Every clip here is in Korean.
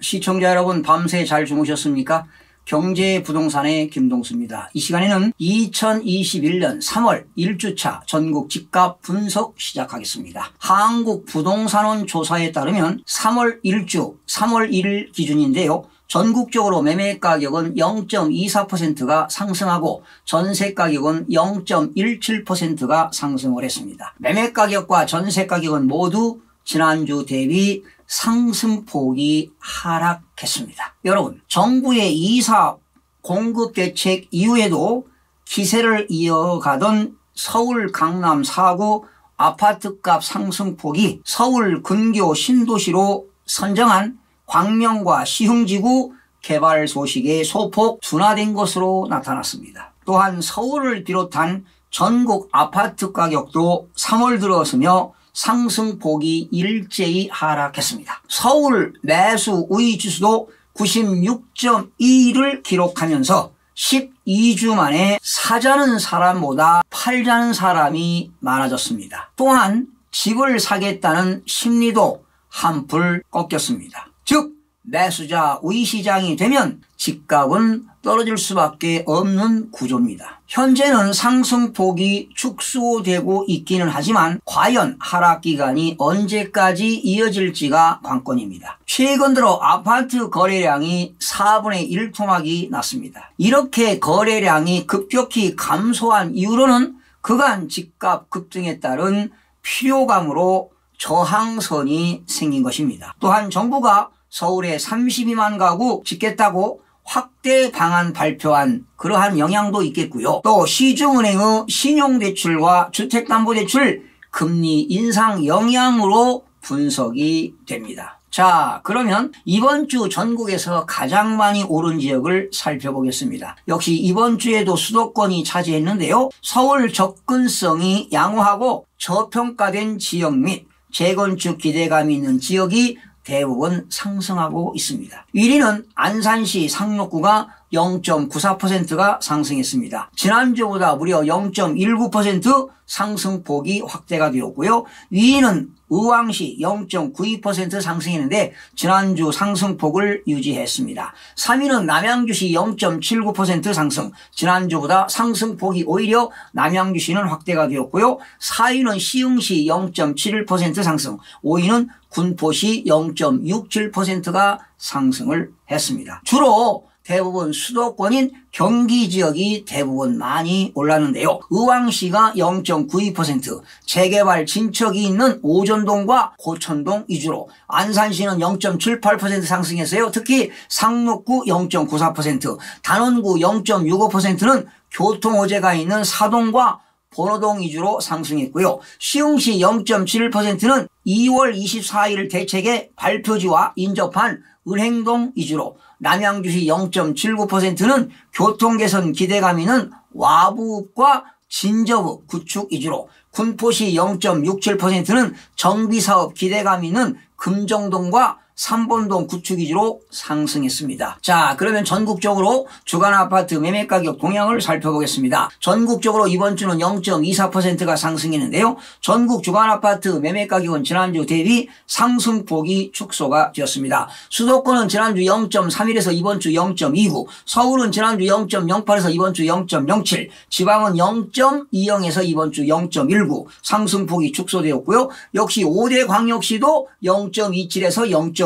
시청자 여러분, 밤새 잘 주무셨습니까? 경제 부동산의 김동수입니다. 이 시간에는 2021년 3월 1주차 전국 집값 분석 시작하겠습니다. 한국부동산원 조사에 따르면 3월 1주 3월 1일 기준인데요. 전국적으로 매매가격은 0.24%가 상승하고 전세가격은 0.17%가 상승을 했습니다. 매매가격과 전세가격은 모두 지난주 대비 상승폭이 하락했습니다. 여러분, 정부의 이사 공급 대책 이후에도 기세를 이어가던 서울 강남 4구 아파트값 상승폭이 서울 근교 신도시로 선정한 광명과 시흥지구 개발 소식에 소폭 둔화된 것으로 나타났습니다. 또한 서울을 비롯한 전국 아파트 가격도 3월 들어서며 상승폭이 일제히 하락했습니다. 서울 매수 우위 지수도 96.2를 기록하면서 12주 만에 사자는 사람보다 팔자는 사람이 많아졌습니다. 또한 집을 사겠다는 심리도 한풀 꺾였습니다. 즉 매수자 우위 시장이 되면 집값은 떨어질 수밖에 없는 구조입니다. 현재는 상승폭이 축소되고 있기는 하지만 과연 하락 기간이 언제까지 이어질지가 관건입니다. 최근 들어 아파트 거래량이 4분의 1 토막이 났습니다. 이렇게 거래량이 급격히 감소한 이후로는 그간 집값 급등에 따른 필요감으로 저항선이 생긴 것입니다. 또한 정부가 서울에 32만 가구 짓겠다고 확대 방안 발표한 그러한 영향도 있겠고요. 또 시중은행의 신용대출과 주택담보대출 금리 인상 영향으로 분석이 됩니다. 자, 그러면 이번 주 전국에서 가장 많이 오른 지역을 살펴보겠습니다. 역시 이번 주에도 수도권이 차지했는데요. 서울 접근성이 양호하고 저평가된 지역 및 재건축 기대감이 있는 지역이 대부분 상승하고 있습니다. 1위는 안산시 상록구가 0.94%가 상승했습니다. 지난주보다 무려 0.19% 상승폭이 확대가 되었고요. 2위는 의왕시 0.92% 상승했는데 지난주 상승폭을 유지했습니다. 3위는 남양주시 0.79% 상승, 지난주보다 상승폭이 오히려 남양주시는 확대가 되었고요. 4위는 시흥시 0.71% 상승, 5위는 군포시 0.67%가 상승을 했습니다. 주로 대부분 수도권인 경기 지역이 대부분 많이 올랐는데요. 의왕시가 0.92%, 재개발 진척이 있는 오전동과 고천동 위주로, 안산시는 0.78% 상승했어요. 특히 상록구 0.94%, 단원구 0.65%는 교통호재가 있는 사동과 번호동 위주로 상승했고요. 시흥시 0.71%는 2월 24일 대책의 발표지와 인접한 은행동 위주로, 남양주시 0.79%는 교통개선 기대감 있는 와부읍과 진저읍 구축 위주로, 군포시 0.67%는 정비사업 기대감 있는 금정동과 삼본동 구축 위주로 상승했습니다. 자, 그러면 전국적으로 주간 아파트 매매가격 동향을 살펴보겠습니다. 전국적으로 이번 주는 0.24%가 상승했는데요. 전국 주간 아파트 매매가격은 지난주 대비 상승폭이 축소가 되었습니다. 수도권은 지난주 0.31에서 이번 주 0.29, 서울은 지난주 0.08에서 이번 주 0.07, 지방은 0.20에서 이번 주 0.19 상승폭이 축소되었고요. 역시 5대 광역시도 0.27에서 0.25%,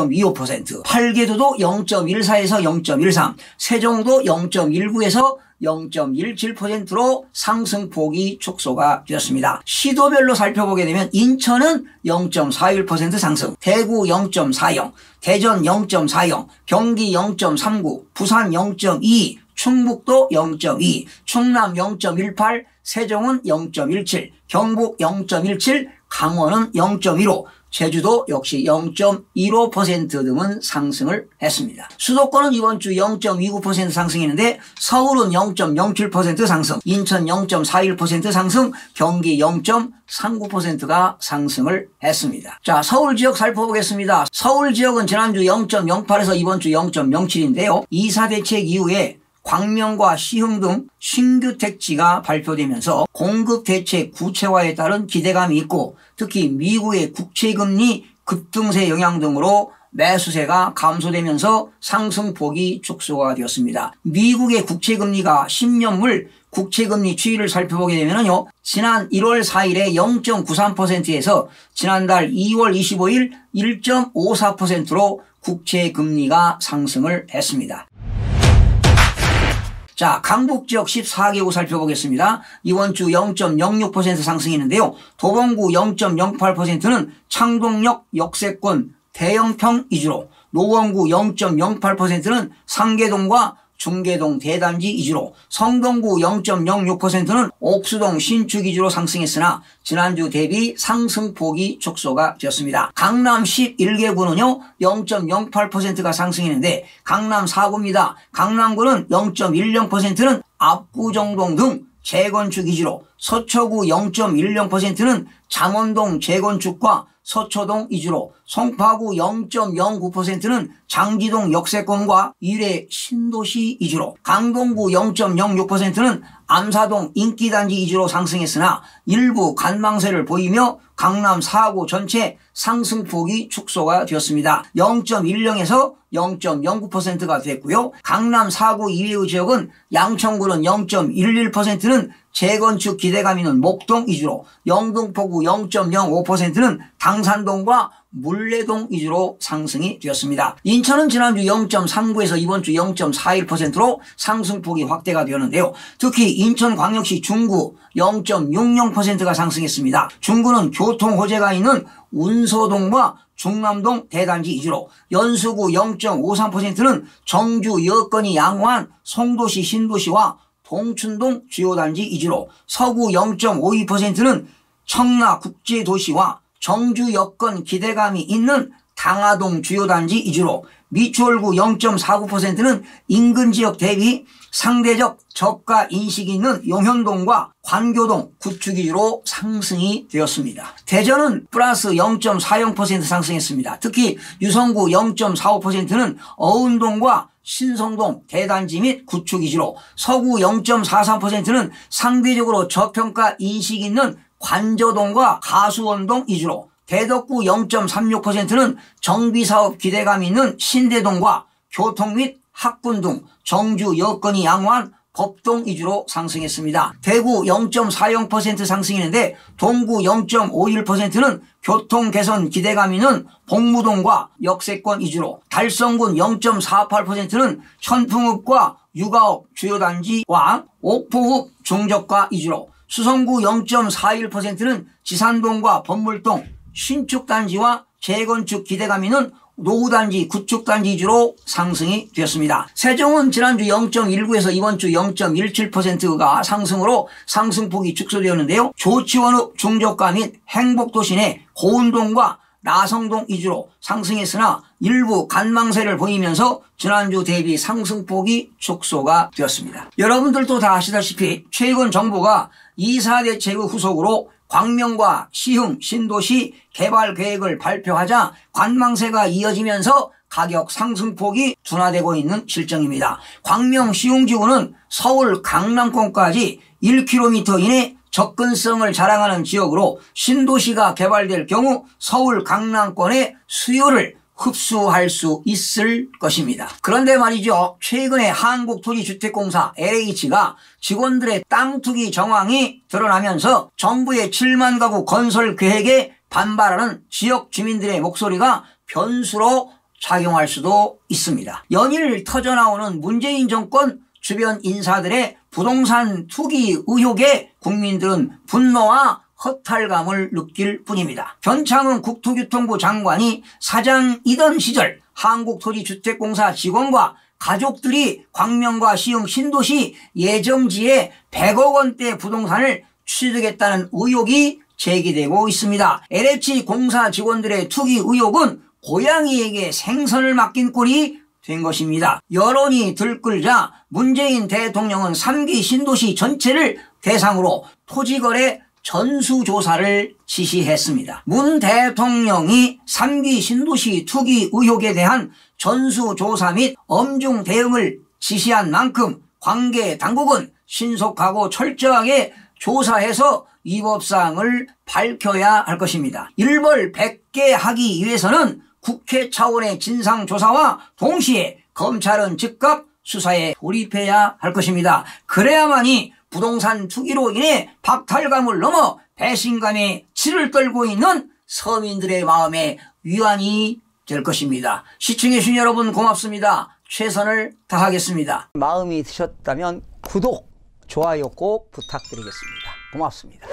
8개도도 0.14에서 0.13, 세종도 0.19에서 0.17%로 상승폭이 축소가 되었습니다. 시도별로 살펴보게 되면 인천은 0.41% 상승, 대구 0.40, 대전 0.40, 경기 0.39, 부산 0.22, 충북도 0.2, 충남 0.18, 세종은 0.17, 경북 0.17, 강원은 0.15, 제주도 역시 0.15% 등은 상승을 했습니다. 수도권은 이번 주 0.29% 상승했는데 서울은 0.07% 상승, 인천 0.41% 상승, 경기 0.39%가 상승을 했습니다. 자, 서울 지역 살펴보겠습니다. 서울 지역은 지난주 0.08에서 이번 주 0.07인데요. 이사대책 이후에 광명과 시흥 등 신규 택지가 발표되면서 공급 대책 구체화에 따른 기대감이 있고, 특히 미국의 국채금리 급등세 영향 등으로 매수세가 감소되면서 상승폭이 축소가 되었습니다. 미국의 국채금리가 10년물 국채금리 추이를 살펴보게 되면요, 지난 1월 4일에 0.93%에서 지난달 2월 25일 1.54%로 국채금리가 상승을 했습니다. 자, 강북지역 14개구 살펴보겠습니다. 이번 주 0.06% 상승했는데요. 도봉구 0.08%는 창동역 역세권 대형평 위주로, 노원구 0.08%는 상계동과 중계동 대단지 위주로, 성동구 0.06%는 옥수동 신축 위주로 상승했으나 지난주 대비 상승폭이 축소가 되었습니다. 강남 11개구는요 0.08%가 상승했는데 강남 4구입니다. 강남구는 0.10%는 압구정동 등 재건축 위주로, 서초구 0.10%는 잠원동 재건축과 서초동 위주로, 송파구 0.09%는 장지동 역세권과 일회 신도시 위주로, 강동구 0.06%는 암사동 인기단지 위주로 상승했으나 일부 간망세를 보이며 강남 4구 전체 상승폭이 축소가 되었습니다. 0.10에서 0.09%가 됐고요. 강남 4구 이외의 지역은 양천구는 0.11%는 재건축 기대감 있는 목동 위주로, 영등포구 0.05%는 당산동과 물레동 위주로 상승이 되었습니다. 인천은 지난주 0.39에서 이번 주 0.41%로 상승폭이 확대가 되었는데요. 특히 인천광역시 중구 0.60%가 상승했습니다. 중구는 교통 호재가 있는 운서동과 중남동 대단지 위주로, 연수구 0.53%는 정주 여건이 양호한 송도시 신도시와 동춘동 주요단지 위주로, 서구 0.52%는 청라국제도시와 정주 여건 기대감이 있는 당하동 주요단지 위주로, 미추홀구 0.49%는 인근 지역 대비 상대적 저가 인식이 있는 용현동과 관교동 구축 위주로 상승이 되었습니다. 대전은 플러스 0.40% 상승했습니다. 특히 유성구 0.45%는 어운동과 신성동 대단지 및 구축 위주로, 서구 0.43%는 상대적으로 저평가 인식이 있는 관저동과 가수원동 위주로, 대덕구 0.36%는 정비사업 기대감이 있는 신대동과 교통 및 학군 등 정주 여건이 양호한 법동 위주로 상승했습니다. 대구 0.40% 상승했는데 동구 0.51%는 교통 개선 기대감 있는 복무동과 역세권 위주로, 달성군 0.48%는 천풍읍과 육아업 주요단지와 옥포읍 중저가 위주로, 수성구 0.41%는 지산동과 법물동 신축단지와 재건축 기대감 있는 노후단지 구축단지 위주로 상승이 되었습니다. 세종은 지난주 0.19에서 이번 주 0.17%가 상승으로 상승폭이 축소되었는데요. 조치원읍 중저가 및 행복도시 내 고운동과 나성동 위주로 상승했으나 일부 간망세를 보이면서 지난주 대비 상승폭이 축소가 되었습니다. 여러분들도 다 아시다시피 최근 정부가 2사 대책의 후속으로 광명과 시흥, 신도시 개발 계획을 발표하자 관망세가 이어지면서 가격 상승폭이 둔화되고 있는 실정입니다. 광명 시흥지구는 서울 강남권까지 1km 이내 접근성을 자랑하는 지역으로 신도시가 개발될 경우 서울 강남권의 수요를 흡수할 수 있을 것입니다. 그런데 말이죠, 최근에 한국토지주택공사 LH가 직원들의 땅 투기 정황이 드러나면서 정부의 7만 가구 건설 계획에 반발하는 지역 주민들의 목소리가 변수로 작용할 수도 있습니다. 연일 터져나오는 문재인 정권 주변 인사들의 부동산 투기 의혹에 국민들은 분노와 허탈감을 느낄 뿐입니다. 변창흠 국토교통부 장관이 사장이던 시절 한국토지주택공사 직원과 가족들이 광명과 시흥 신도시 예정지에 100억 원대 부동산을 취득했다는 의혹이 제기되고 있습니다. LH 공사 직원들의 투기 의혹은 고양이에게 생선을 맡긴 꼴이 된 것입니다. 여론이 들끓자 문재인 대통령은 3기 신도시 전체를 대상으로 토지거래 전수조사를 지시했습니다. 문 대통령이 3기 신도시 투기 의혹에 대한 전수조사 및 엄중 대응을 지시한 만큼 관계 당국은 신속하고 철저하게 조사해서 위법사항을 밝혀야 할 것입니다. 일벌 100개 하기 위해서는 국회 차원의 진상조사와 동시에 검찰은 즉각 수사에 돌입해야 할 것입니다. 그래야만이 부동산 투기로 인해 박탈감을 넘어 배신감에 치를 떨고 있는 서민들의 마음에 위안이 될 것입니다. 시청해 주신 여러분 고맙습니다. 최선을 다하겠습니다. 마음이 드셨다면 구독, 좋아요 꼭 부탁드리겠습니다. 고맙습니다.